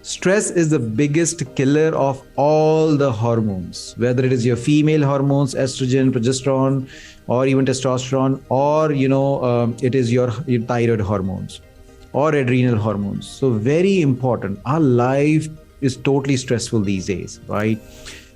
Stress is the biggest killer of all the hormones, whether it is your female hormones, estrogen, progesterone, or even testosterone, or it is your thyroid hormones or adrenal hormones. So very important. Our life is totally stressful these days, right?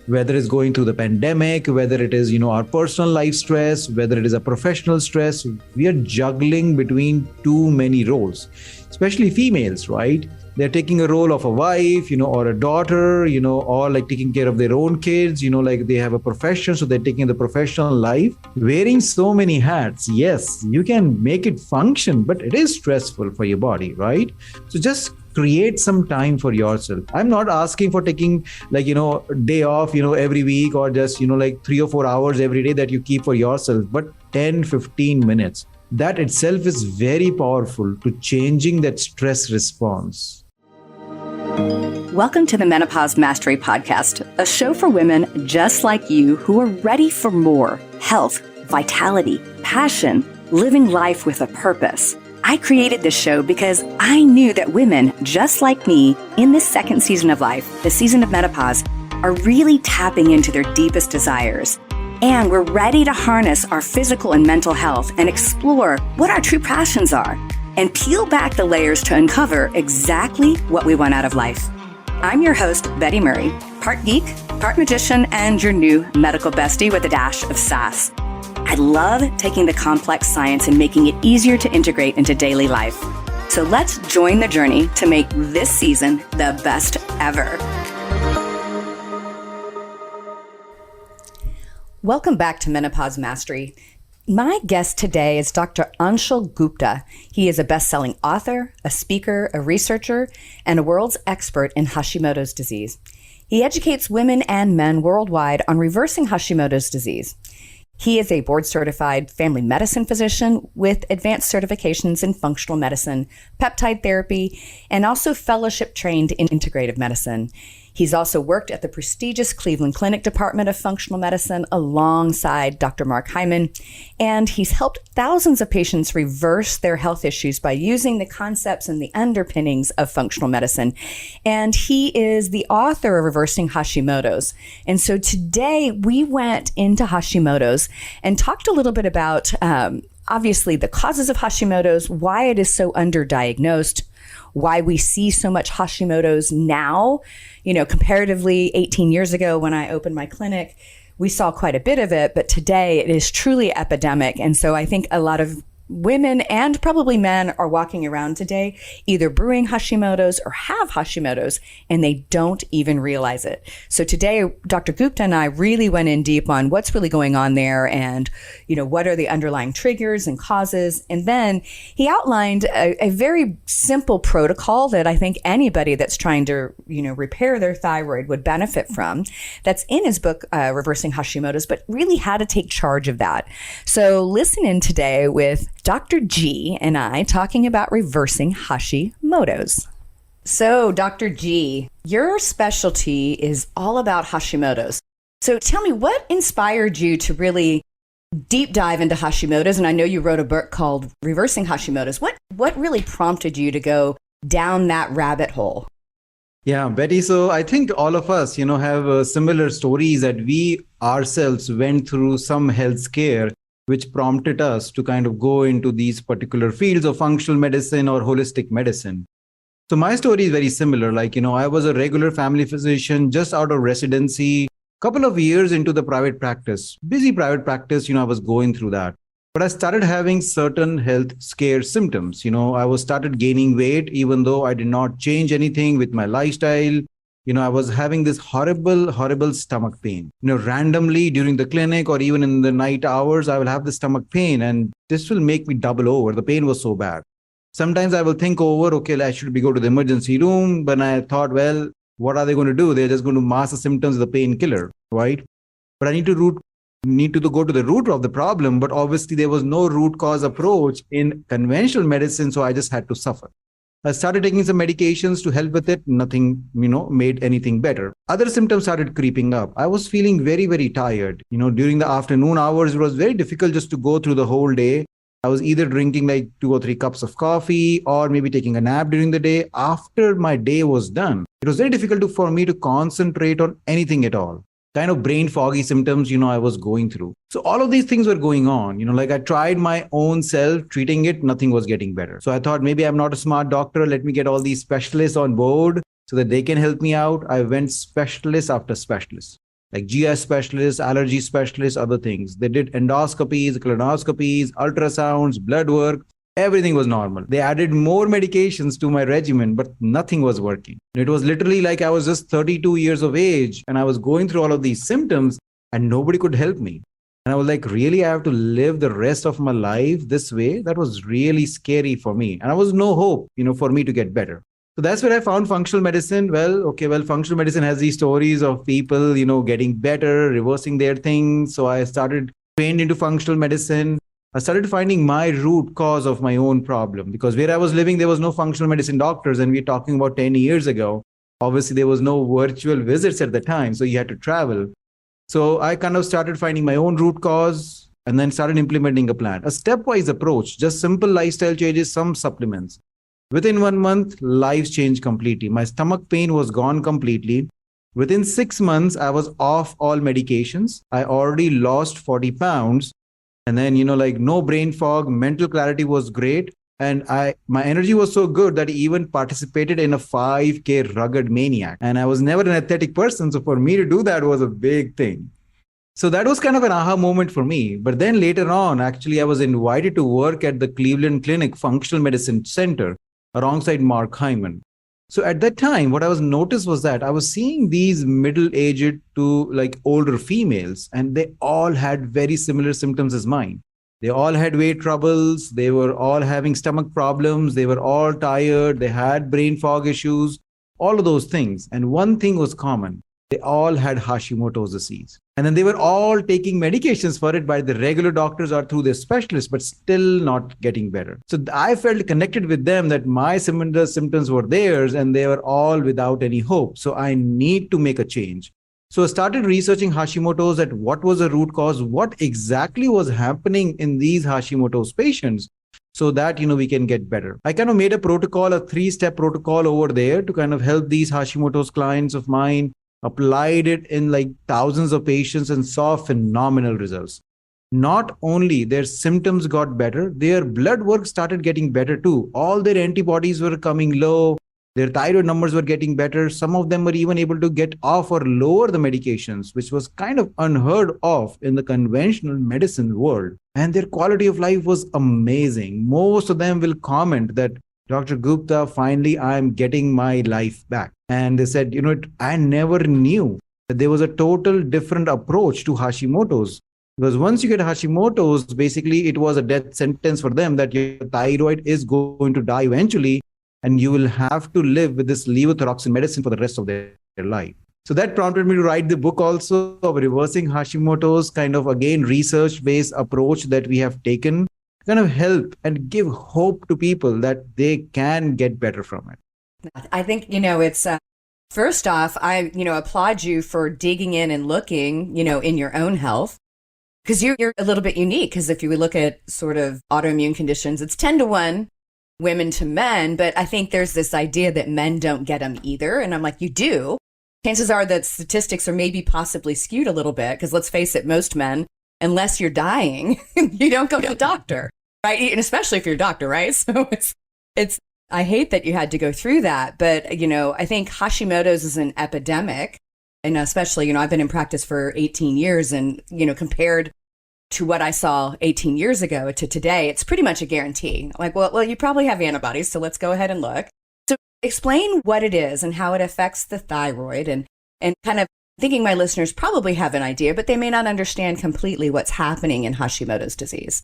Whether it's going through the pandemic, whether it is our personal life stress, whether it is a professional stress, we are juggling between too many roles, especially females, right? They're taking a role of a wife, or a daughter, or like taking care of their own kids, like they have a profession, so they're taking the professional life, wearing so many hats. Yes, you can make it function, but it is stressful for your body, right? So just create some time for yourself. I'm not asking for taking day off, every week, or just, 3 or 4 hours every day that you keep for yourself, but 10, 15 minutes. That itself is very powerful to changing that stress response. Welcome to the Menopause Mastery Podcast, a show for women just like you who are ready for more health, vitality, passion, living life with a purpose. I created this show because I knew that women just like me in this second season of life, the season of menopause, are really tapping into their deepest desires. And we're ready to harness our physical and mental health and explore what our true passions are and peel back the layers to uncover exactly what we want out of life. I'm your host, Betty Murray, part geek, part magician, and your new medical bestie with a dash of sass. I love taking the complex science and making it easier to integrate into daily life. So let's join the journey to make this season the best ever. Welcome back to Menopause Mastery. My guest today is Dr. Anshul Gupta. He is a best-selling author, a speaker, a researcher, and a world's expert in Hashimoto's disease. He educates women and men worldwide on reversing Hashimoto's disease. He is a board-certified family medicine physician with advanced certifications in functional medicine, peptide therapy, and also fellowship trained in integrative medicine. He's also worked at the prestigious Cleveland Clinic Department of Functional Medicine alongside Dr. Mark Hyman, and he's helped thousands of patients reverse their health issues by using the concepts and the underpinnings of functional medicine. And he is the author of Reversing Hashimoto's. And so today we went into Hashimoto's and talked a little bit about, obviously, the causes of Hashimoto's, why it is so underdiagnosed, why we see so much Hashimoto's now. Comparatively 18 years ago when I opened my clinic, we saw quite a bit of it, but today it is truly epidemic. And so I think a lot of women and probably men are walking around today either brewing Hashimoto's or have Hashimoto's, and they don't even realize it. So today, Dr. Gupta and I really went in deep on what's really going on there and, what are the underlying triggers and causes. And then he outlined a very simple protocol that I think anybody that's trying to, repair their thyroid would benefit from. That's in his book, Reversing Hashimoto's, but really how to take charge of that. So listen in today with Dr. G and I talking about reversing Hashimoto's. So, Dr. G, your specialty is all about Hashimoto's. So tell me, what inspired you to really deep dive into Hashimoto's? And I know you wrote a book called Reversing Hashimoto's. What really prompted you to go down that rabbit hole? Yeah, Betty. So I think all of us, have similar stories that we ourselves went through some health scare which prompted us to kind of go into these particular fields of functional medicine or holistic medicine. So my story is very similar. I was a regular family physician just out of residency, couple of years into the private practice, busy private practice, I was going through that. But I started having certain health scare symptoms. I started gaining weight, even though I did not change anything with my lifestyle. I was having this horrible stomach pain. Randomly during the clinic or even in the night hours, I will have the stomach pain and this will make me double over. The pain was so bad. Sometimes I will think over, okay, I should go to the emergency room. But I thought, well, what are they going to do? They're just going to mask the symptoms of the painkiller, right? But I need to go to the root of the problem. But obviously there was no root cause approach in conventional medicine. So I just had to suffer. I started taking some medications to help with it. Nothing, made anything better. Other symptoms started creeping up. I was feeling very, very tired. During the afternoon hours, it was very difficult just to go through the whole day. I was either drinking 2 or 3 cups of coffee or maybe taking a nap during the day. After my day was done, It was very difficult for me to concentrate on anything at all. Kind of brain foggy symptoms, I was going through. So all of these things were going on, like I tried my own self treating it, nothing was getting better. So I thought maybe I'm not a smart doctor. Let me get all these specialists on board so that they can help me out. I went specialist after specialist, like GI specialists, allergy specialists, other things. They did endoscopies, colonoscopies, ultrasounds, blood work. Everything was normal. They added more medications to my regimen, but nothing was working. It was literally like I was just 32 years of age and I was going through all of these symptoms and nobody could help me. And I was like, really, I have to live the rest of my life this way? That was really scary for me. And I was no hope, for me to get better. So that's where I found functional medicine. Functional medicine has these stories of people, getting better, reversing their things. So I started trained into functional medicine. I started finding my root cause of my own problem, because where I was living, there was no functional medicine doctors. And we're talking about 10 years ago. Obviously, there was no virtual visits at the time. So you had to travel. So I kind of started finding my own root cause and then started implementing a plan, a stepwise approach, just simple lifestyle changes, some supplements. Within 1 month, life changed completely. My stomach pain was gone completely. Within 6 months, I was off all medications. I already lost 40 pounds. And then, no brain fog, mental clarity was great. And my energy was so good that I even participated in a 5K rugged maniac. And I was never an athletic person. So for me to do that was a big thing. So that was kind of an aha moment for me. But then later on, actually, I was invited to work at the Cleveland Clinic Functional Medicine Center alongside Mark Hyman. So at that time, what I was noticed was that I was seeing these middle-aged to older females, and they all had very similar symptoms as mine. They all had weight troubles. They were all having stomach problems. They were all tired. They had brain fog issues, all of those things. And one thing was common. They all had Hashimoto's disease. And then they were all taking medications for it by the regular doctors or through their specialists, but still not getting better. So I felt connected with them that my similar symptoms were theirs and they were all without any hope. So I need to make a change. So I started researching Hashimoto's, at what was the root cause, what exactly was happening in these Hashimoto's patients, so that, we can get better. I kind of made a protocol, a 3-step protocol over there to kind of help these Hashimoto's clients of mine, applied it in thousands of patients and saw phenomenal results. Not only their symptoms got better, their blood work started getting better too. All their antibodies were coming low. Their thyroid numbers were getting better. Some of them were even able to get off or lower the medications, which was kind of unheard of in the conventional medicine world. And their quality of life was amazing. Most of them will comment that, Dr. Gupta, finally, I'm getting my life back. And they said, I never knew that there was a total different approach to Hashimoto's. Because once you get Hashimoto's, basically, it was a death sentence for them that your thyroid is going to die eventually, and you will have to live with this levothyroxine medicine for the rest of their life. So that prompted me to write the book also of reversing Hashimoto's, kind of, again, research-based approach that we have taken, kind of help and give hope to people that they can get better from it. I think, it's first off, I, applaud you for digging in and looking, in your own health, because you're a little bit unique. Because if you look at sort of autoimmune conditions, it's 10-1 women to men. But I think there's this idea that men don't get them either. And I'm like, you do. Chances are that statistics are maybe possibly skewed a little bit, because let's face it, most men, unless you're dying, you don't go to the doctor, right? And especially if you're a doctor, right? So it's, I hate that you had to go through that, but, I think Hashimoto's is an epidemic. And especially, I've been in practice for 18 years and, compared to what I saw 18 years ago to today, it's pretty much a guarantee. Like, well, you probably have antibodies, so let's go ahead and look. So explain what it is and how it affects the thyroid, and kind of thinking my listeners probably have an idea, but they may not understand completely what's happening in Hashimoto's disease.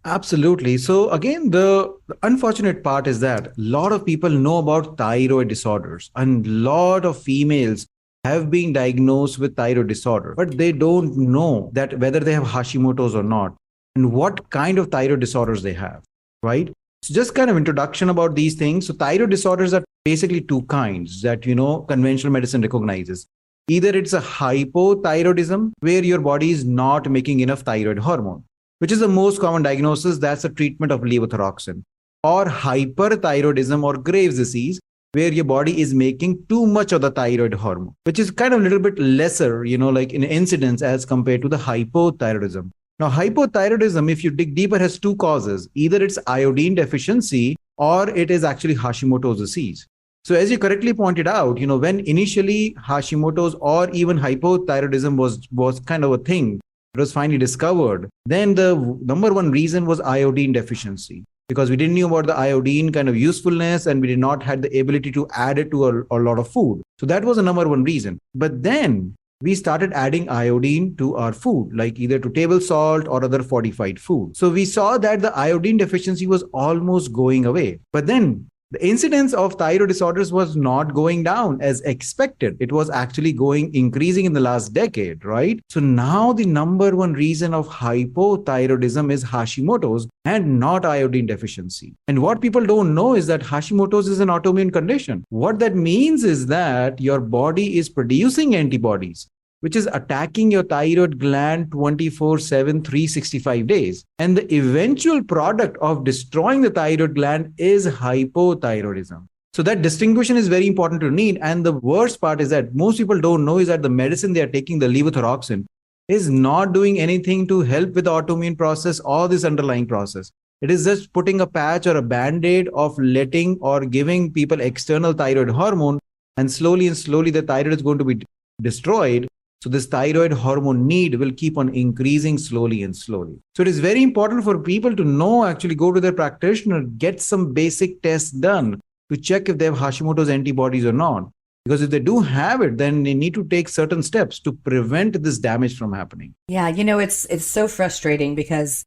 Absolutely. So again, the unfortunate part is that a lot of people know about thyroid disorders, and a lot of females have been diagnosed with thyroid disorder, but they don't know that whether they have Hashimoto's or not and what kind of thyroid disorders they have, right? So just kind of introduction about these things. So thyroid disorders are basically two kinds that, conventional medicine recognizes. Either it's a hypothyroidism, where your body is not making enough thyroid hormone, which is the most common diagnosis. That's the treatment of levothyroxine. Or hyperthyroidism or Graves' disease, where your body is making too much of the thyroid hormone, which is kind of a little bit lesser, like in incidence as compared to the hypothyroidism. Now, hypothyroidism, if you dig deeper, has two causes. Either it's iodine deficiency or it is actually Hashimoto's disease. So as you correctly pointed out, when initially Hashimoto's or even hypothyroidism was kind of a thing, it was finally discovered, then the number one reason was iodine deficiency, because we didn't know about the iodine kind of usefulness and we did not have the ability to add it to a lot of food. So that was the number one reason. But then we started adding iodine to our food, like either to table salt or other fortified food. So we saw that the iodine deficiency was almost going away. But then the incidence of thyroid disorders was not going down as expected. It was actually increasing in the last decade, right? So now the number one reason of hypothyroidism is Hashimoto's and not iodine deficiency. And what people don't know is that Hashimoto's is an autoimmune condition. What that means is that your body is producing antibodies, which is attacking your thyroid gland 24/7, 365 days. And the eventual product of destroying the thyroid gland is hypothyroidism. So that distinction is very important to need. And the worst part is that most people don't know is that the medicine they are taking, the levothyroxine, is not doing anything to help with the autoimmune process or this underlying process. It is just putting a patch or a band-aid of letting or giving people external thyroid hormone, and slowly the thyroid is going to be destroyed. So this thyroid hormone need will keep on increasing slowly and slowly. So it is very important for people to know, actually go to their practitioner, get some basic tests done to check if they have Hashimoto's antibodies or not. Because if they do have it, then they need to take certain steps to prevent this damage from happening. Yeah, it's so frustrating because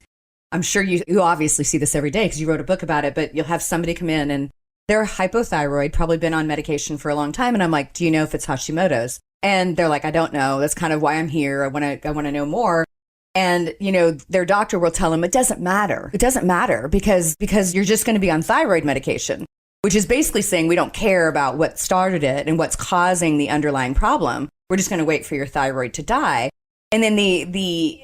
I'm sure you obviously see this every day because you wrote a book about it, but you'll have somebody come in and they're hypothyroid, probably been on medication for a long time. And I'm like, do you know if it's Hashimoto's? And they're like, I don't know. That's kind of why I'm here. I want to know more. And, their doctor will tell them it doesn't matter. It doesn't matter because you're just going to be on thyroid medication, which is basically saying we don't care about what started it and what's causing the underlying problem. We're just going to wait for your thyroid to die. And then the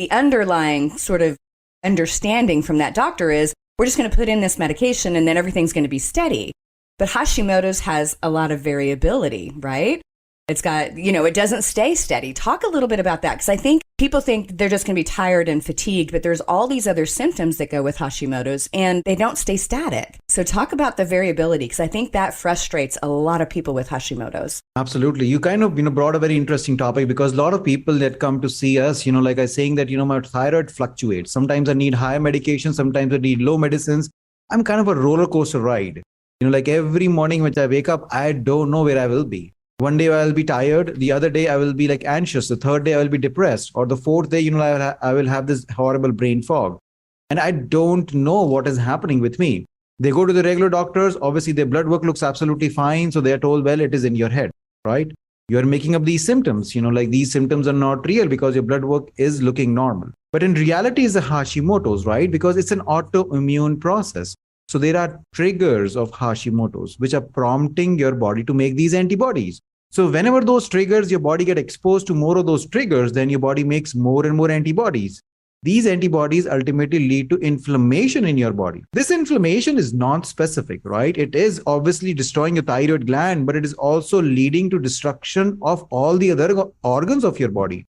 underlying sort of understanding from that doctor is we're just going to put in this medication and then everything's going to be steady. But Hashimoto's has a lot of variability, right? It's got, it doesn't stay steady. Talk a little bit about that, because I think people think they're just going to be tired and fatigued, but there's all these other symptoms that go with Hashimoto's and they don't stay static. So talk about the variability, because I think that frustrates a lot of people with Hashimoto's. Absolutely. You kind of, brought a very interesting topic, because a lot of people that come to see us, like I saying that, my thyroid fluctuates. Sometimes I need high medication, sometimes I need low medicines. I'm kind of a roller coaster ride. Like every morning when I wake up, I don't know where I will be. One day I'll be tired. The other day I will be like anxious. The third day I will be depressed. Or the fourth day, I will have this horrible brain fog. And I don't know what is happening with me. They go to the regular doctors. Obviously, their blood work looks absolutely fine. So they are told, well, it is in your head, right? You're making up these symptoms. Like these symptoms are not real because your blood work is looking normal. But in reality, it's the Hashimoto's, right? Because it's an autoimmune process. So there are triggers of Hashimoto's, which are prompting your body to make these antibodies. So whenever those triggers, your body get exposed to more of those triggers, then your body makes more and more antibodies. These antibodies ultimately lead to inflammation in your body. This inflammation is non-specific, right? It is obviously destroying your thyroid gland, but it is also leading to destruction of all the other organs of your body.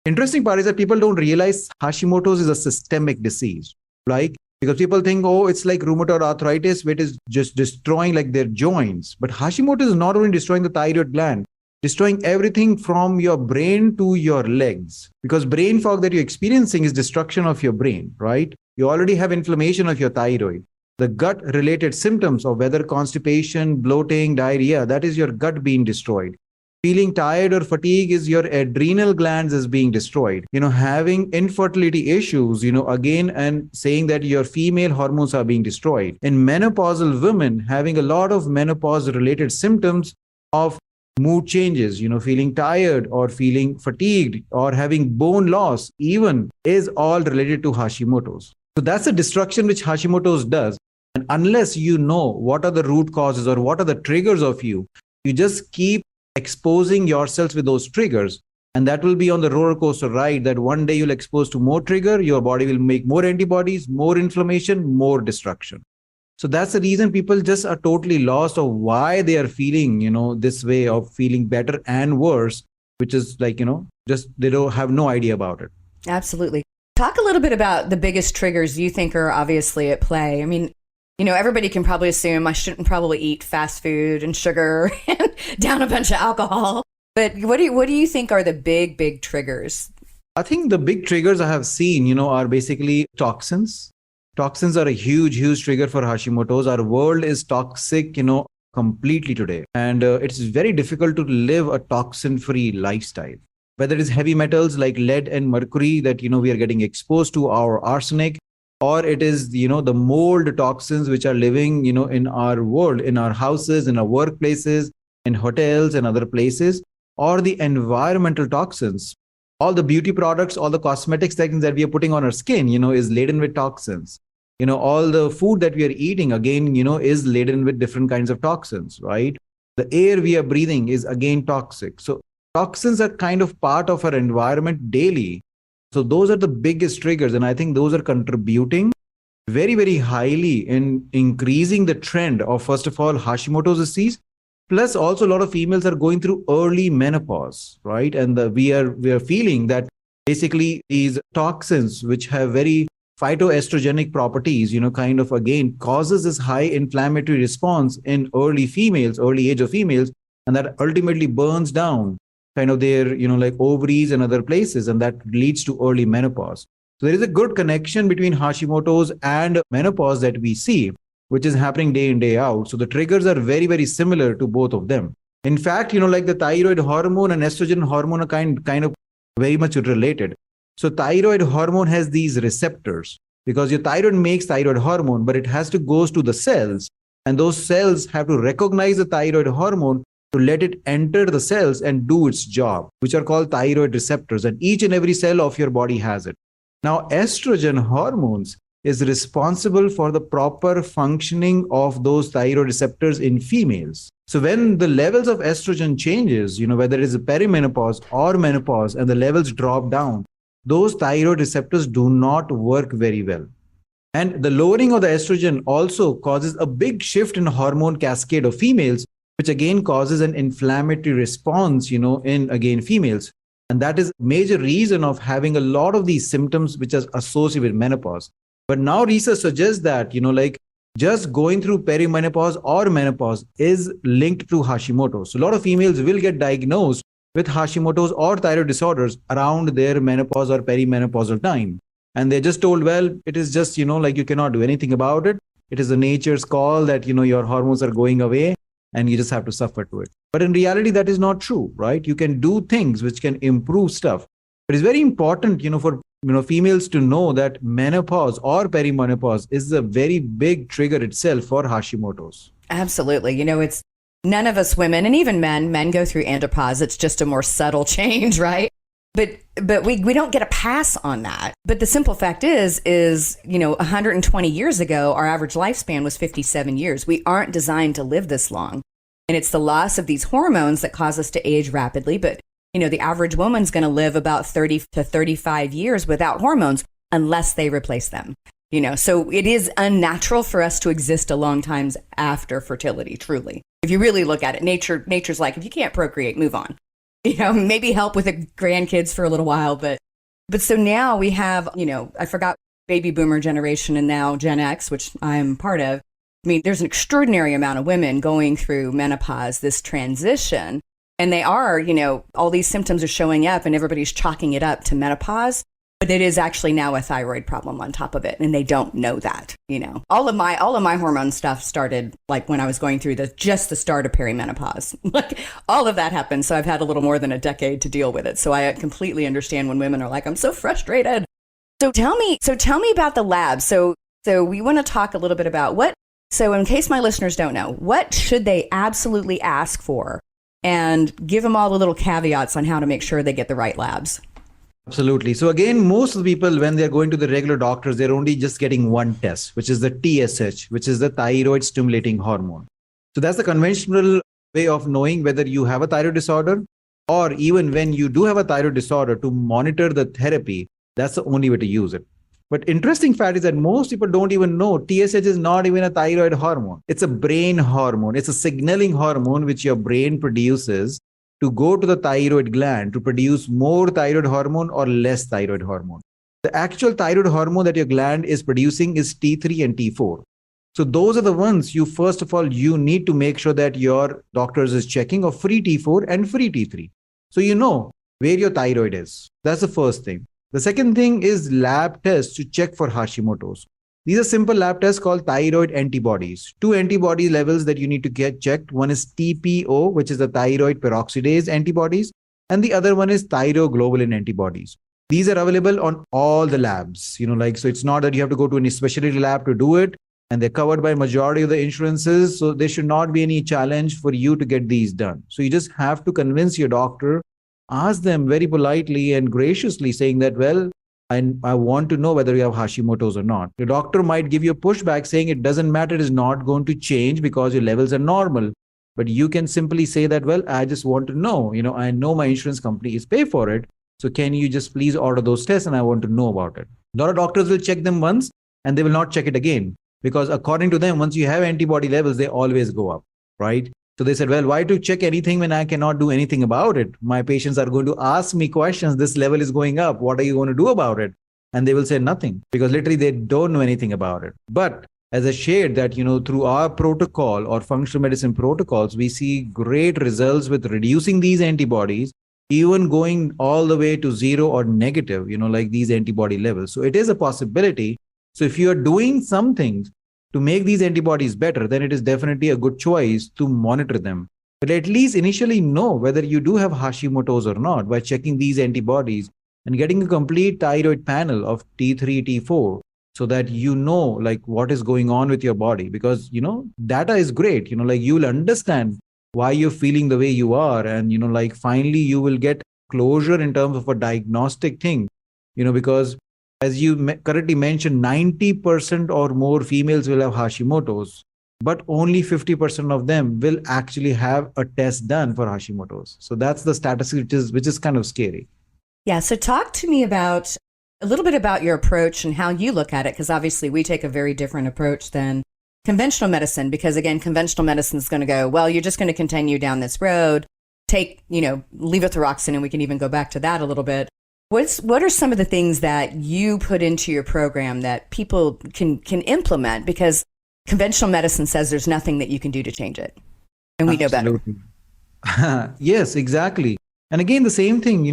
Interesting part is that people don't realize Hashimoto's is a systemic disease, like because people think, oh, it's like rheumatoid arthritis, which is just destroying like their joints. But Hashimoto is not only destroying the thyroid gland, destroying everything from your brain to your legs. Because brain fog that you're experiencing is destruction of your brain, right? You already have inflammation of your thyroid. The gut-related symptoms of whether constipation, bloating, diarrhea, that is your gut being destroyed. Feeling tired or fatigue is your adrenal glands is being destroyed. Having infertility issues, again, and saying that your female hormones are being destroyed. In menopausal women, having a lot of menopause-related symptoms of mood changes, feeling tired or feeling fatigued or having bone loss even is all related to Hashimoto's. So that's a destruction which Hashimoto's does. And unless you know what are the root causes or what are the triggers of you just keep exposing yourself with those triggers. And that will be on the roller coaster ride that one day you'll expose to more trigger, your body will make more antibodies, more inflammation, more destruction. So that's the reason people just are totally lost of why they are feeling, this way of feeling better and worse, which is like, just they don't have no idea about it. Absolutely. Talk a little bit about the biggest triggers you think are obviously at play. I mean, everybody can probably assume I shouldn't probably eat fast food and sugar and down a bunch of alcohol. But what do you think are the big triggers? I think the big triggers I have seen, are basically toxins. Toxins are a huge trigger for Hashimoto's. Our world is toxic, completely today. And it's very difficult to live a toxin-free lifestyle. Whether it is heavy metals like lead and mercury that, we are getting exposed to, our arsenic, or it is, the mold toxins which are living, in our world, in our houses, in our workplaces, in hotels and other places, or the environmental toxins. All the beauty products, all the cosmetics things that we are putting on our skin, is laden with toxins. All the food that we are eating, again, is laden with different kinds of toxins, right? The air we are breathing is again toxic. So toxins are kind of part of our environment daily. So those are the biggest triggers. And I think those are contributing very highly in increasing the trend of, first of all, Hashimoto's disease. Plus, also a lot of females are going through early menopause, right? And we are feeling that basically these toxins, which have very phytoestrogenic properties, kind of again causes this high inflammatory response in early age of females, and that ultimately burns down kind of their, like ovaries and other places, and that leads to early menopause. So there is a good connection between Hashimoto's and menopause that we see, which is happening day in, day out. So the triggers are very similar to both of them. In fact, like the thyroid hormone and estrogen hormone are kind of very much related. So thyroid hormone has these receptors because your thyroid makes thyroid hormone, but it has to go to the cells, and those cells have to recognize the thyroid hormone to let it enter the cells and do its job, which are called thyroid receptors. And each and every cell of your body has it. Now, estrogen hormones is responsible for the proper functioning of those thyroid receptors in females. So when the levels of estrogen changes, whether it is perimenopause or menopause, and the levels drop down, those thyroid receptors do not work very well. And the lowering of the estrogen also causes a big shift in hormone cascade of females, which again causes an inflammatory response, in again females. And that is a major reason of having a lot of these symptoms which are associated with menopause. But now research suggests that, like just going through perimenopause or menopause is linked to Hashimoto. So a lot of females will get diagnosed with Hashimoto's or thyroid disorders around their menopause or perimenopausal time. And they're just told, well, it is just, like you cannot do anything about it. It is the nature's call that, your hormones are going away and you just have to suffer to it. But in reality, that is not true, right? You can do things which can improve stuff. But it's very important, for females to know that menopause or perimenopause is a very big trigger itself for Hashimoto's. Absolutely. It's none of us women, and even men go through andropause. It's just a more subtle change, right? But we don't get a pass on that. But the simple fact is 120 years ago, our average lifespan was 57 years. We aren't designed to live this long. And it's the loss of these hormones that cause us to age rapidly. But, the average woman's going to live about 30 to 35 years without hormones unless they replace them. So it is unnatural for us to exist a long time after fertility, truly. If you really look at it, nature's like, if you can't procreate, move on. Maybe help with the grandkids for a little while. But so now we have, I forgot baby boomer generation and now Gen X, which I'm part of. I mean, there's an extraordinary amount of women going through menopause, this transition. And they are, all these symptoms are showing up and everybody's chalking it up to menopause. But it is actually now a thyroid problem on top of it. And they don't know that, All of my hormone stuff started like when I was going through just the start of perimenopause. Like all of that happened. So I've had a little more than a decade to deal with it. So I completely understand when women are like, I'm so frustrated. So tell me about the lab. So we want to talk a little bit about so in case my listeners don't know, what should they absolutely ask for? And give them all the little caveats on how to make sure they get the right labs. Absolutely. So again, most of the people, when they're going to the regular doctors, they're only just getting one test, which is the TSH, which is the thyroid stimulating hormone. So that's the conventional way of knowing whether you have a thyroid disorder, or even when you do have a thyroid disorder, to monitor the therapy, that's the only way to use it. But interesting fact is that most people don't even know TSH is not even a thyroid hormone. It's a brain hormone. It's a signaling hormone which your brain produces to go to the thyroid gland to produce more thyroid hormone or less thyroid hormone. The actual thyroid hormone that your gland is producing is T3 and T4. So those are the ones you, first of all, you need to make sure that your doctors is checking of free T4 and free T3. So you know where your thyroid is. That's the first thing. The second thing is lab tests to check for Hashimoto's. These are simple lab tests called thyroid antibodies. Two antibody levels that you need to get checked. One is TPO, which is the thyroid peroxidase antibodies, and the other one is thyroglobulin antibodies. These are available on all the labs. So it's not that you have to go to any specialty lab to do it, and they're covered by majority of the insurances. So there should not be any challenge for you to get these done. So you just have to convince your doctor, ask them very politely and graciously saying that, well, I want to know whether you have Hashimoto's or not. The doctor might give you a pushback saying it doesn't matter, it is not going to change because your levels are normal. But you can simply say that, well, I just want to know, I know my insurance company is pay for it. So can you just please order those tests and I want to know about it. A lot of doctors will check them once and they will not check it again because according to them, once you have antibody levels, they always go up, right? So they said, well, why to check anything when I cannot do anything about it? My patients are going to ask me questions. This level is going up. What are you going to do about it? And they will say nothing because literally they don't know anything about it. But as I shared that, through our protocol or functional medicine protocols, we see great results with reducing these antibodies, even going all the way to zero or negative, like these antibody levels. So it is a possibility. So if you are doing some things to make these antibodies better, then it is definitely a good choice to monitor them. But at least initially know whether you do have Hashimoto's or not by checking these antibodies and getting a complete thyroid panel of T3, T4, so that you know like what is going on with your body. Because, data is great, you'll understand why you're feeling the way you are. And, finally you will get closure in terms of a diagnostic thing, because as you correctly mentioned, 90% or more females will have Hashimoto's, but only 50% of them will actually have a test done for Hashimoto's. So that's the statistic, which is kind of scary. Yeah. So talk to me about a little bit about your approach and how you look at it, because obviously we take a very different approach than conventional medicine, because again, conventional medicine is going to go, well, you're just going to continue down this road, take, levothyroxine, and we can even go back to that a little bit. What are some of the things that you put into your program that people can implement? Because conventional medicine says there's nothing that you can do to change it. And we Absolutely. know better. Yes, exactly. And again, the same thing,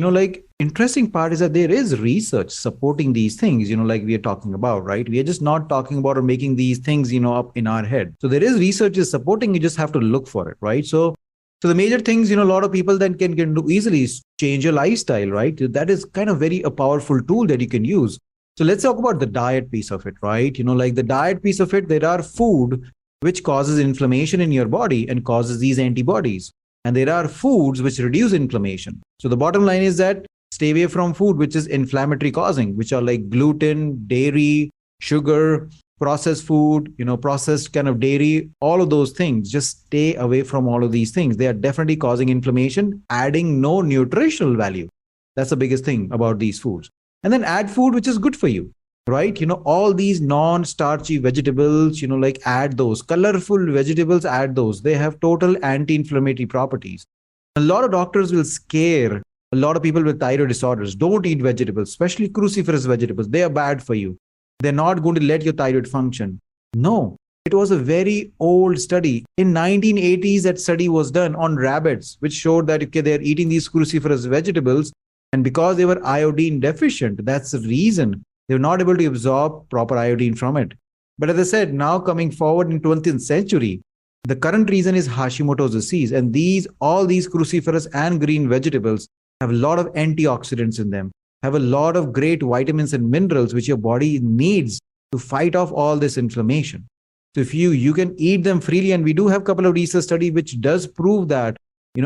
interesting part is that there is research supporting these things, like we are talking about, right? We are just not talking about or making these things, up in our head. So there is research is supporting, you just have to look for it, right? So the major things, a lot of people then can do easily is change your lifestyle, right? That is kind of very a powerful tool that you can use. So let's talk about the diet piece of it, right? Like the diet piece of it, there are food which causes inflammation in your body and causes these antibodies. And there are foods which reduce inflammation. So the bottom line is that stay away from food which is inflammatory causing, which are like gluten, dairy, sugar, processed food, processed kind of dairy, all of those things. Just stay away from all of these things. They are definitely causing inflammation, adding no nutritional value. That's the biggest thing about these foods. And then add food which is good for you, right? All these non-starchy vegetables, like add those. Colorful vegetables, add those. They have total anti-inflammatory properties. A lot of doctors will scare a lot of people with thyroid disorders. Don't eat vegetables, especially cruciferous vegetables. They are bad for you. They're not going to let your thyroid function. No, it was a very old study. In 1980s, that study was done on rabbits, which showed that okay, they're eating these cruciferous vegetables. And because they were iodine deficient, that's the reason they were not able to absorb proper iodine from it. But as I said, now coming forward in 20th century, the current reason is Hashimoto's disease. And all these cruciferous and green vegetables have a lot of antioxidants in them, have a lot of great vitamins and minerals which your body needs to fight off all this inflammation. So if you can eat them freely, and we do have a couple of research studies which does prove that,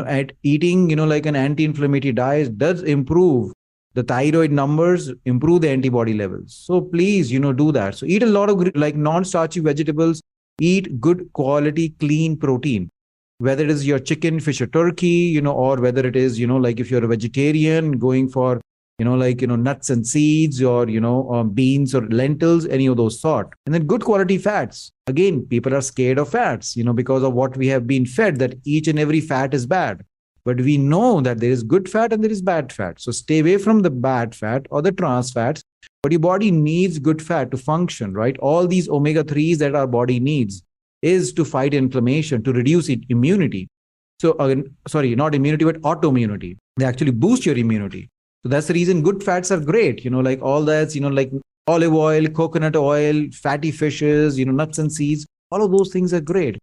at eating, like an anti-inflammatory diet does improve the thyroid numbers, improve the antibody levels. So please, do that. So eat a lot of like non-starchy vegetables, eat good quality, clean protein, whether it is your chicken, fish or turkey, or whether it is, like if you're a vegetarian going for, nuts and seeds, or, beans or lentils, any of those sort. And then good quality fats. Again, people are scared of fats, because of what we have been fed, that each and every fat is bad. But we know that there is good fat and there is bad fat. So stay away from the bad fat or the trans fats. But your body needs good fat to function, right? All these omega-3s that our body needs is to fight inflammation, to reduce immunity. So, not immunity, but autoimmunity. They actually boost your immunity. So that's the reason good fats are great. Like all that's, like olive oil, coconut oil, fatty fishes, nuts and seeds. All of those things are great.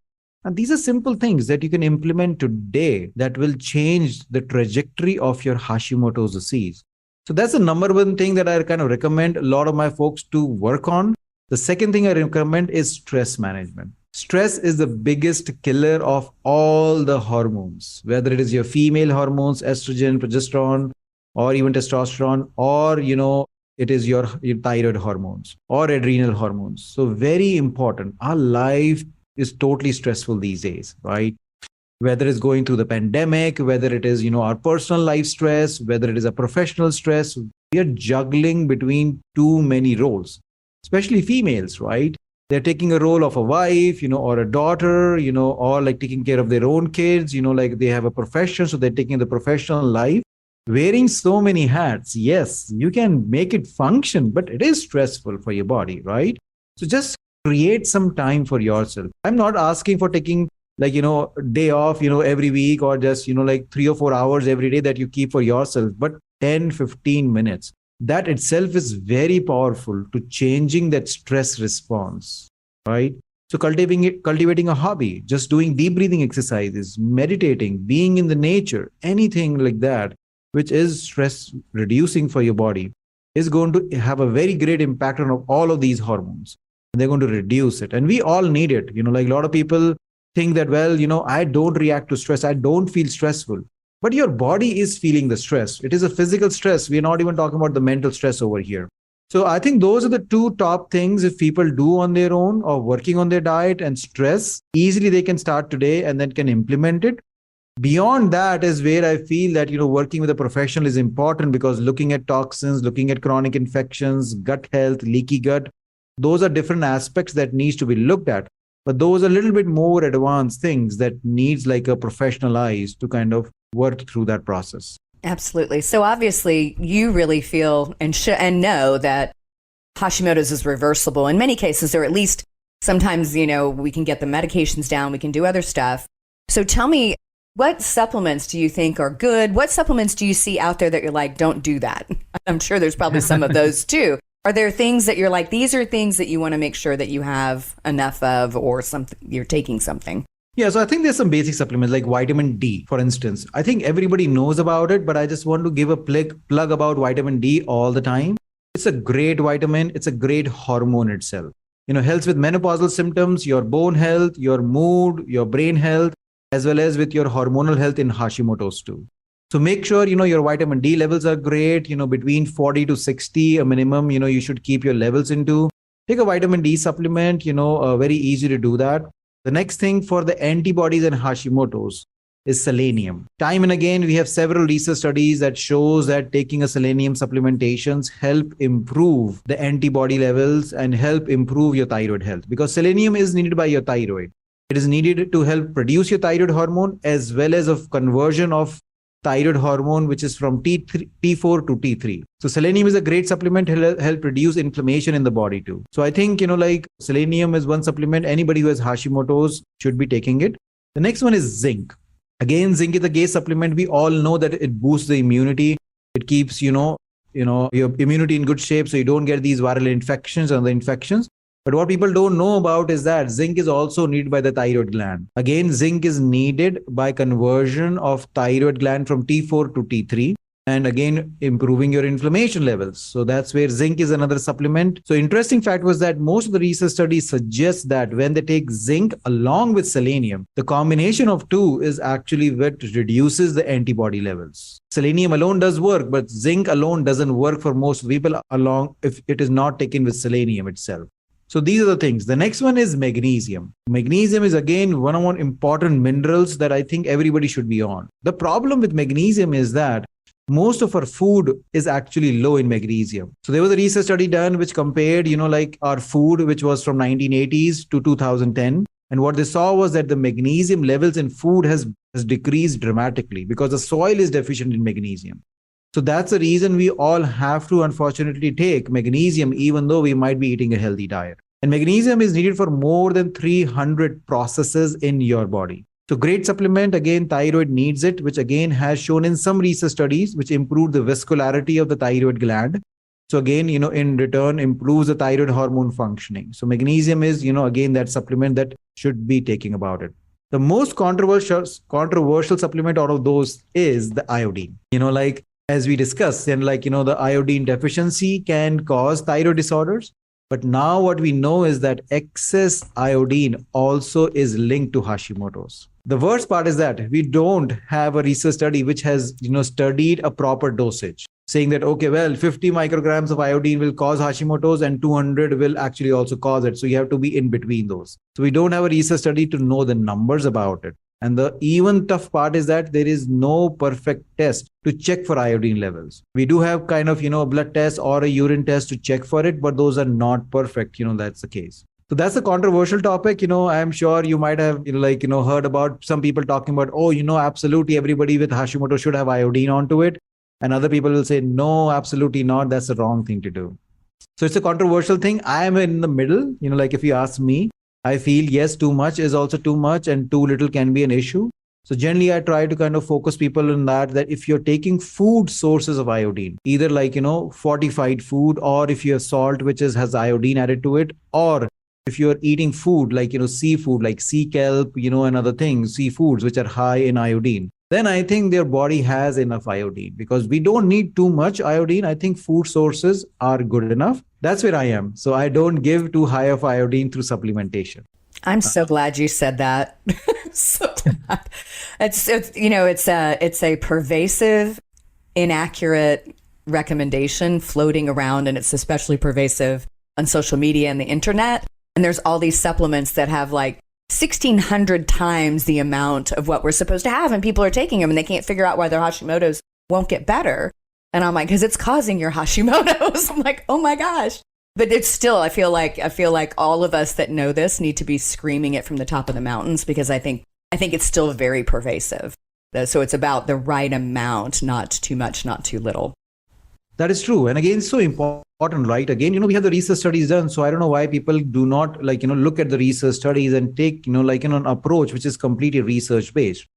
And these are simple things that you can implement today that will change the trajectory of your Hashimoto's disease. So that's the number one thing that I kind of recommend a lot of my folks to work on. The second thing I recommend is stress management. Stress is the biggest killer of all the hormones, whether it is your female hormones, estrogen, progesterone, or even testosterone, or, it is your thyroid hormones or adrenal hormones. So very important. Our life is totally stressful these days, right? Whether it's going through the pandemic, whether it is, our personal life stress, whether it is a professional stress, we are juggling between too many roles, especially females, right? They're taking a role of a wife, or a daughter, or like taking care of their own kids, like they have a profession. So they're taking the professional life, wearing so many hats. Yes, you can make it function, but it is stressful for your body, right? So just create some time for yourself. I'm not asking for taking day off, every week, or just, 3 or 4 hours every day that you keep for yourself, but 10, 15 minutes. That itself is very powerful to changing that stress response, right? So cultivating a hobby, just doing deep breathing exercises, meditating, being in the nature, anything like that, which is stress reducing for your body, is going to have a very great impact on all of these hormones. They're going to reduce it. And we all need it. Like a lot of people think that, well, I don't react to stress. I don't feel stressful. But your body is feeling the stress. It is a physical stress. We're not even talking about the mental stress over here. So I think those are the two top things if people do on their own or working on their diet and stress, easily they can start today and then can implement it. Beyond that is where I feel that, working with a professional is important, because looking at toxins, looking at chronic infections, gut health, leaky gut, those are different aspects that needs to be looked at. But those are a little bit more advanced things that needs like a professional eyes to kind of work through that process. Absolutely. So obviously you really feel and know that Hashimoto's is reversible in many cases, or at least sometimes, we can get the medications down, we can do other stuff. So tell me, what supplements do you think are good? What supplements do you see out there that you're like, don't do that? I'm sure there's probably some of those too. Are there things that you're like, these are things that you want to make sure that you have enough of, or something you're taking something? Yeah, so I think there's some basic supplements like vitamin D, for instance. I think everybody knows about it, but I just want to give a plug about vitamin D all the time. It's a great vitamin. It's a great hormone itself. Helps with menopausal symptoms, your bone health, your mood, your brain health, as well as with your hormonal health in Hashimoto's too. So make sure, your vitamin D levels are great, between 40 to 60, a minimum, you should keep your levels into. Take a vitamin D supplement, very easy to do that. The next thing for the antibodies and Hashimoto's is selenium. Time and again, we have several research studies that shows that taking a selenium supplementations help improve the antibody levels and help improve your thyroid health, because selenium is needed by your thyroid. It is needed to help produce your thyroid hormone, as well as of conversion of thyroid hormone, which is from T4 to T3. So selenium is a great supplement to help reduce inflammation in the body too. So I think, selenium is one supplement. Anybody who has Hashimoto's should be taking it. The next one is zinc. Again, zinc is a great supplement. We all know that it boosts the immunity. It keeps, your immunity in good shape, so you don't get these viral infections and the infections. But what people don't know about is that zinc is also needed by the thyroid gland. Again, zinc is needed by conversion of thyroid gland from T4 to T3. And again, improving your inflammation levels. So that's where zinc is another supplement. So interesting fact was that most of the research studies suggest that when they take zinc along with selenium, the combination of two is actually what reduces the antibody levels. Selenium alone does work, but zinc alone doesn't work for most people along if it is not taken with selenium itself. So these are the things. The next one is magnesium. Magnesium is again one of the important minerals that I think everybody should be on. The problem with magnesium is that most of our food is actually low in magnesium. So there was a research study done which compared, like our food, which was from 1980s to 2010. And what they saw was that the magnesium levels in food has decreased dramatically because the soil is deficient in magnesium. So that's the reason we all have to unfortunately take magnesium, even though we might be eating a healthy diet. And magnesium is needed for more than 300 processes in your body. So great supplement, again, thyroid needs it, which again has shown in some research studies, which improve the vascularity of the thyroid gland. So again, in return, improves the thyroid hormone functioning. So magnesium is, again, that supplement that should be taking about it. The most controversial supplement out of those is the iodine. Like as we discussed, and the iodine deficiency can cause thyroid disorders. But now what we know is that excess iodine also is linked to Hashimoto's. The worst part is that we don't have a research study which has, studied a proper dosage, saying that, okay, well, 50 micrograms of iodine will cause Hashimoto's and 200 will actually also cause it. So you have to be in between those. So we don't have a research study to know the numbers about it. And the even tough part is that there is no perfect test to check for iodine levels. We do have kind of, a blood test or a urine test to check for it, but those are not perfect. That's the case. So that's a controversial topic. I'm sure you might have, heard about some people talking about, absolutely everybody with Hashimoto should have iodine onto it. And other people will say, no, absolutely not. That's the wrong thing to do. So it's a controversial thing. I am in the middle, if you ask me, I feel yes, too much is also too much and too little can be an issue. So generally, I try to kind of focus people on that if you're taking food sources of iodine, either fortified food, or if you have salt, which has iodine added to it, or if you're eating food like, seafood, like sea kelp, and other things, seafoods, which are high in iodine, then I think their body has enough iodine because we don't need too much iodine. I think food sources are good enough. That's where I am. So I don't give too high of iodine through supplementation. I'm so glad you said that. So glad. It's a pervasive, inaccurate recommendation floating around, and it's especially pervasive on social media and the internet. And there's all these supplements that have like 1,600 times the amount of what we're supposed to have, and people are taking them and they can't figure out why their Hashimoto's won't get better. And I'm like, because it's causing your Hashimoto's. I'm like, oh my gosh. But it's still, I feel like all of us that know this need to be screaming it from the top of the mountains, because I think it's still very pervasive. So it's about the right amount, not too much, not too little. That is true. And again, so important, right? Again, we have the research studies done. So I don't know why people do not look at the research studies and take, an approach which is completely research based.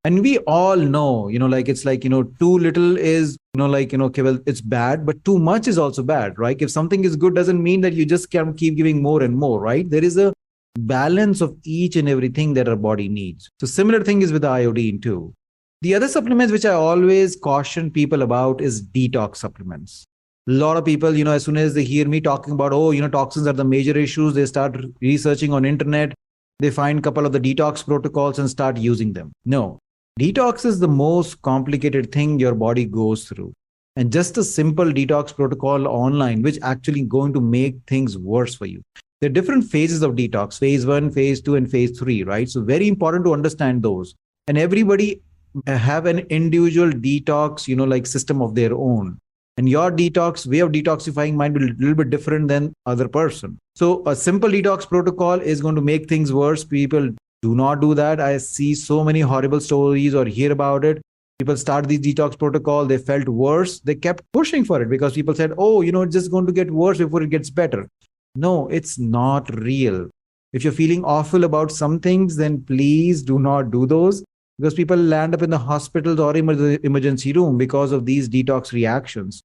And we all know, it's too little is, okay, well, it's bad, but too much is also bad, right? If something is good, doesn't mean that you just can keep giving more and more, right? There is a balance of each and everything that our body needs. So similar thing is with the iodine too. The other supplements which I always caution people about is detox supplements. A lot of people, as soon as they hear me talking about, toxins are the major issues, they start researching on internet, they find a couple of the detox protocols and start using them. No, detox is the most complicated thing your body goes through. And just a simple detox protocol online, which actually going to make things worse for you. There are different phases of detox, phase 1, phase 2, and phase 3, right? So very important to understand those. And everybody have an individual detox, system of their own. And your detox, way of detoxifying might be a little bit different than other person. So a simple detox protocol is going to make things worse. People do not do that. I see so many horrible stories or hear about it. People start these detox protocol. They felt worse. They kept pushing for it because people said, it's just going to get worse before it gets better. No, it's not real. If you're feeling awful about some things, then please do not do those. Because people land up in the hospitals or emergency room because of these detox reactions.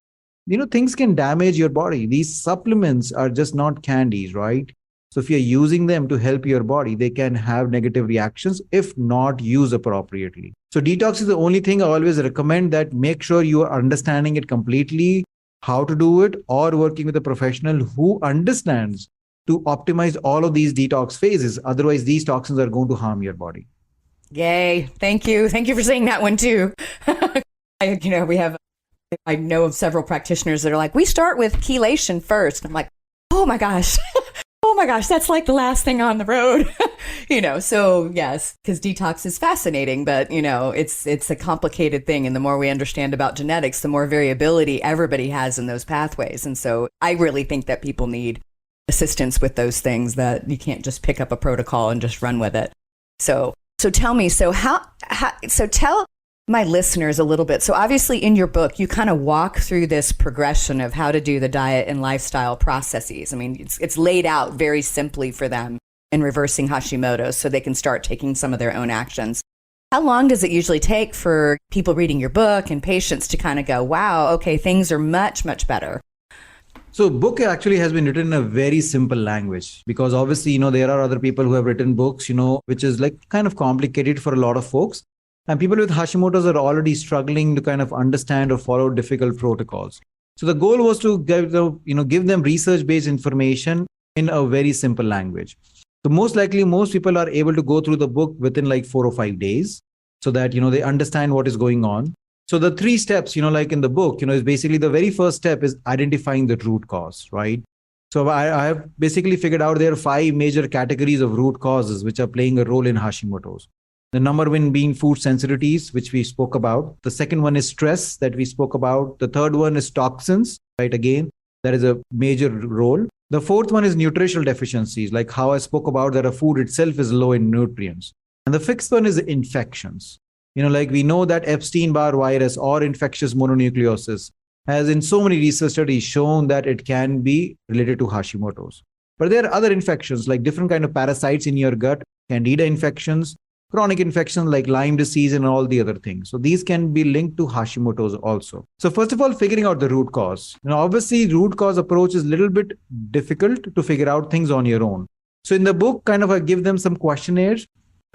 Things can damage your body. These supplements are just not candies, right? So if you're using them to help your body, they can have negative reactions if not used appropriately. So detox is the only thing I always recommend, that make sure you are understanding it completely, how to do it, or working with a professional who understands to optimize all of these detox phases. Otherwise, these toxins are going to harm your body. Yay. Thank you. Thank you for saying that one too. I know of several practitioners that are like, we start with chelation first. I'm like, oh my gosh. Oh my gosh, that's like the last thing on the road. So yes, because detox is fascinating, but it's a complicated thing. And the more we understand about genetics, the more variability everybody has in those pathways. And so I really think that people need assistance with those things, that you can't just pick up a protocol and just run with it. So tell me, so tell my listeners a little bit. So obviously in your book, you kind of walk through this progression of how to do the diet and lifestyle processes. I mean, it's laid out very simply for them in reversing Hashimoto's, so they can start taking some of their own actions. How long does it usually take for people reading your book and patients to kind of go, wow, okay, things are much, much better? So book actually has been written in a very simple language, because obviously, there are other people who have written books, which is like kind of complicated for a lot of folks. And people with Hashimoto's are already struggling to kind of understand or follow difficult protocols. So the goal was to give them research-based information in a very simple language. So most likely, most people are able to go through the book within like 4 or 5 days, so that, they understand what is going on. So the 3 steps, like in the book, is basically the very first step is identifying the root cause, right? So I have basically figured out there are 5 major categories of root causes which are playing a role in Hashimoto's. The number one being food sensitivities, which we spoke about. The second one is stress that we spoke about. The third one is toxins, right? Again, that is a major role. The fourth one is nutritional deficiencies, like how I spoke about that a food itself is low in nutrients. And the fifth one is infections. Like we know that Epstein-Barr virus or infectious mononucleosis has in so many research studies shown that it can be related to Hashimoto's. But there are other infections like different kind of parasites in your gut, candida infections, chronic infections like Lyme disease and all the other things. So these can be linked to Hashimoto's also. So first of all, figuring out the root cause. Obviously, root cause approach is a little bit difficult to figure out things on your own. So in the book, kind of I give them some questionnaires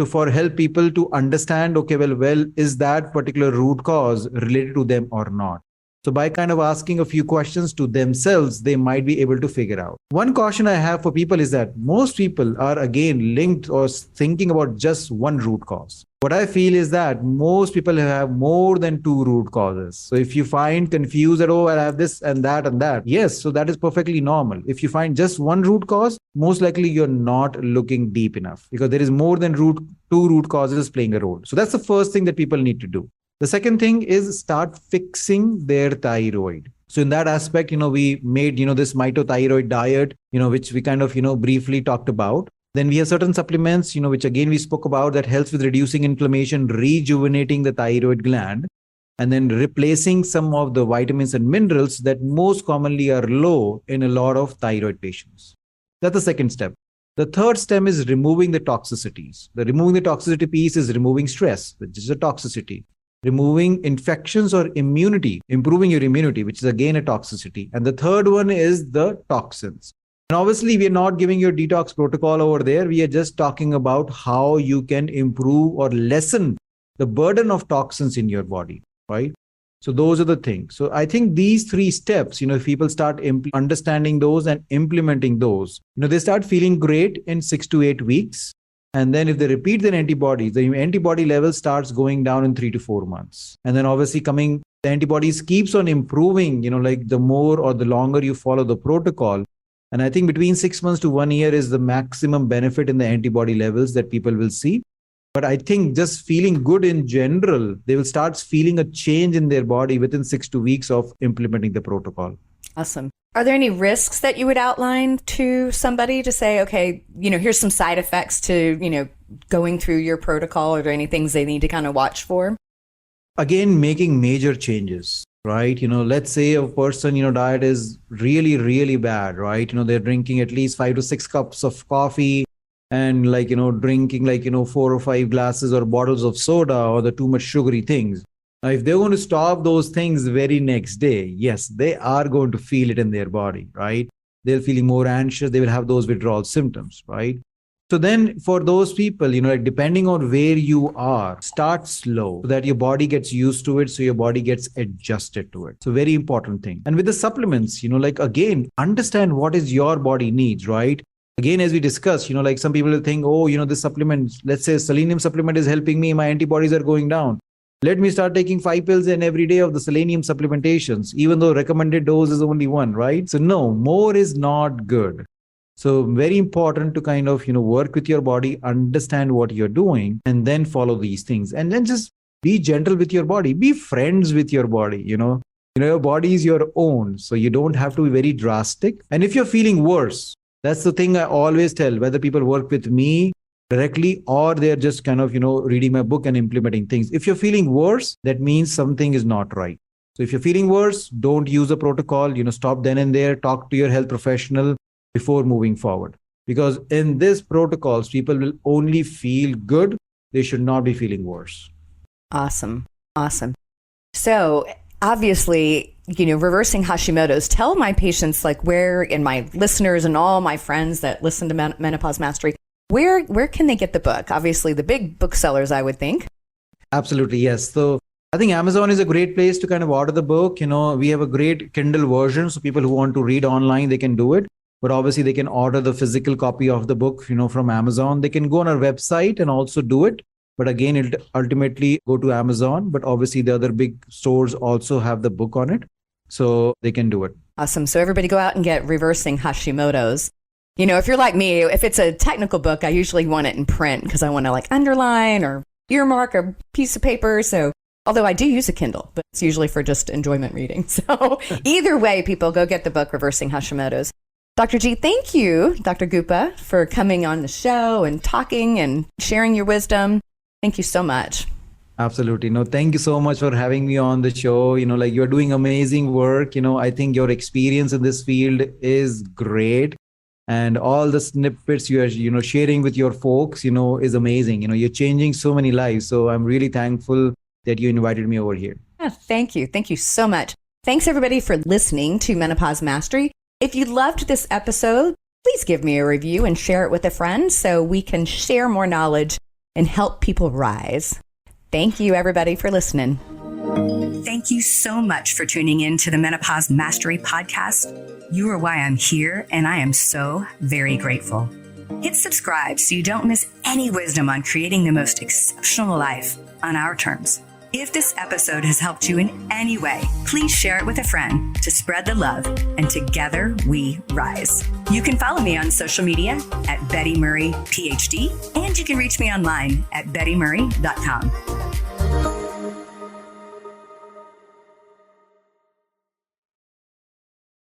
for help people to understand, okay, well, is that particular root cause related to them or not? So by kind of asking a few questions to themselves, they might be able to figure out. One caution I have for people is that most people are again linked or thinking about just one root cause. What I feel is that most people have more than 2 root causes. So if you find confused that, I have this and that, yes, so that is perfectly normal. If you find just one root cause, most likely you're not looking deep enough, because there is more than 2 root causes playing a role. So that's the first thing that people need to do. The second thing is start fixing their thyroid. So in that aspect, we made, this mitothyroid diet, which we kind of, briefly talked about. Then we have certain supplements, which again we spoke about, that helps with reducing inflammation, rejuvenating the thyroid gland, and then replacing some of the vitamins and minerals that most commonly are low in a lot of thyroid patients. That's the second step. The third step is removing the toxicities. The removing the toxicity piece is removing stress, which is a toxicity. Removing infections or immunity, improving your immunity, which is again a toxicity. And the third one is the toxins. And obviously, we are not giving you a detox protocol over there. We are just talking about how you can improve or lessen the burden of toxins in your body, right? So those are the things. So I think these 3 steps, if people start understanding those and implementing those, they start feeling great in 6 to 8 weeks. And then if they repeat their antibodies, the antibody level starts going down in 3 to 4 months. And then obviously the antibodies keeps on improving, like the more or the longer you follow the protocol. And I think between 6 months to 1 year is the maximum benefit in the antibody levels that people will see. But I think just feeling good in general, they will start feeling a change in their body within 6 to 2 weeks of implementing the protocol. Awesome. Are there any risks that you would outline to somebody to say, okay, here's some side effects to, going through your protocol? Are there any things they need to kind of watch for? Again, making major changes, right? Let's say a person, diet is really, really bad, right? They're drinking at least 5 to 6 cups of coffee and drinking 4 or 5 glasses or bottles of soda or the too much sugary things. Now, if they're going to stop those things very next day, yes, they are going to feel it in their body, right? They'll feel more anxious. They will have those withdrawal symptoms, right? So then for those people, depending on where you are, start slow so that your body gets used to it. So your body gets adjusted to it. So very important thing. And with the supplements, again, understand what is your body needs, right? Again, as we discussed, some people will think, this supplement, let's say selenium supplement is helping me. My antibodies are going down. Let me start taking 5 pills in every day of the selenium supplementations, even though recommended dose is only 1, right? So no, more is not good. So very important to kind of, work with your body, understand what you're doing, and then follow these things. And then just be gentle with your body, be friends with your body, your body is your own. So you don't have to be very drastic. And if you're feeling worse, that's the thing I always tell, whether people work with me directly or they're just kind of, reading my book and implementing things. If you're feeling worse, that means something is not right. So if you're feeling worse, don't use a protocol, stop then and there, talk to your health professional before moving forward. Because in this protocols, people will only feel good. They should not be feeling worse. Awesome. Awesome. So obviously, reversing Hashimoto's, tell my patients, like where, and my listeners and all my friends that listen to Menopause Mastery, where can they get the book? Obviously, the big booksellers, I would think. Absolutely, yes. So I think Amazon is a great place to kind of order the book. We have a great Kindle version. So people who want to read online, they can do it. But obviously, they can order the physical copy of the book, from Amazon. They can go on our website and also do it. But again, it'll ultimately go to Amazon. But obviously, the other big stores also have the book on it. So they can do it. Awesome. So everybody go out and get Reversing Hashimoto's. If you're like me, if it's a technical book, I usually want it in print because I want to underline or earmark a piece of paper. So although I do use a Kindle, but it's usually for just enjoyment reading. So either way, people go get the book Reversing Hashimoto's. Dr. G, thank you, Dr. Gupta, for coming on the show and talking and sharing your wisdom. Thank you so much. Absolutely. No, thank you so much for having me on the show. You're doing amazing work. I think your experience in this field is great. And all the snippets you are, sharing with your folks, is amazing. You're changing so many lives. So I'm really thankful that you invited me over here. Yeah, thank you. Thank you so much. Thanks, everybody, for listening to Menopause Mastery. If you loved this episode, please give me a review and share it with a friend so we can share more knowledge and help people rise. Thank you, everybody, for listening. Thank you so much for tuning in to the Menopause Mastery podcast. You are why I'm here, and I am so very grateful. Hit subscribe so you don't miss any wisdom on creating the most exceptional life on our terms. If this episode has helped you in any way, please share it with a friend to spread the love, and together we rise. You can follow me on social media at Betty Murray, PhD, and you can reach me online at bettymurray.com.